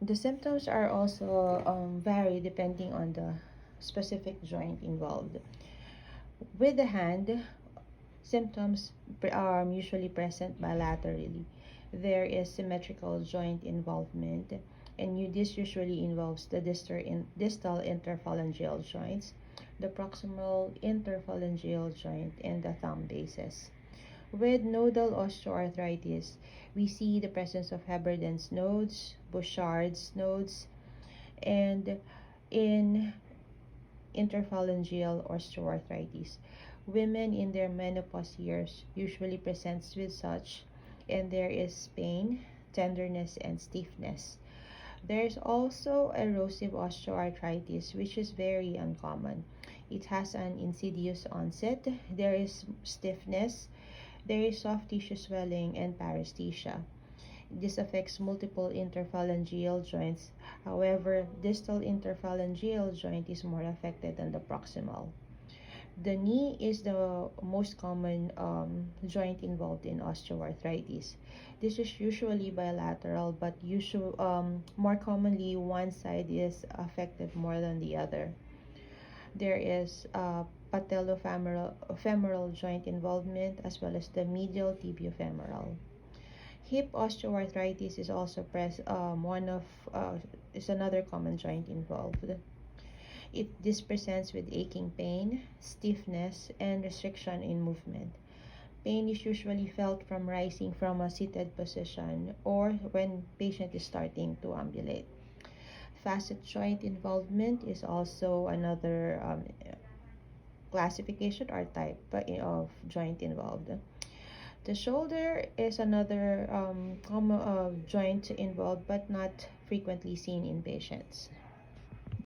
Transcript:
The symptoms are also vary depending on the specific joint involved. With the hand, symptoms are usually present bilaterally. There is symmetrical joint involvement, and this usually involves the distal interphalangeal joints, the proximal interphalangeal joint, and the thumb bases. With nodal osteoarthritis, we see the presence of Heberden's nodes, Bouchard's nodes, and in interphalangeal osteoarthritis, women in their menopause years usually presents with such, and there is pain, tenderness, and stiffness. There's also erosive osteoarthritis, which is very uncommon. It has an insidious onset. There is stiffness, there is soft tissue swelling, and paresthesia. This affects multiple interphalangeal joints. However, distal interphalangeal joint is more affected than the proximal. The knee is the most common joint involved in osteoarthritis. This is usually bilateral, but more commonly one side is affected more than the other. There is patellofemoral joint involvement as well as the medial tibiofemoral. Hip osteoarthritis is also is another common joint involved. This presents with aching pain, stiffness, and restriction in movement. Pain is usually felt from rising from a seated position or when patient is starting to ambulate. Facet joint involvement is also another classification or type of joint involved. The shoulder is another common joint involved but not frequently seen in patients.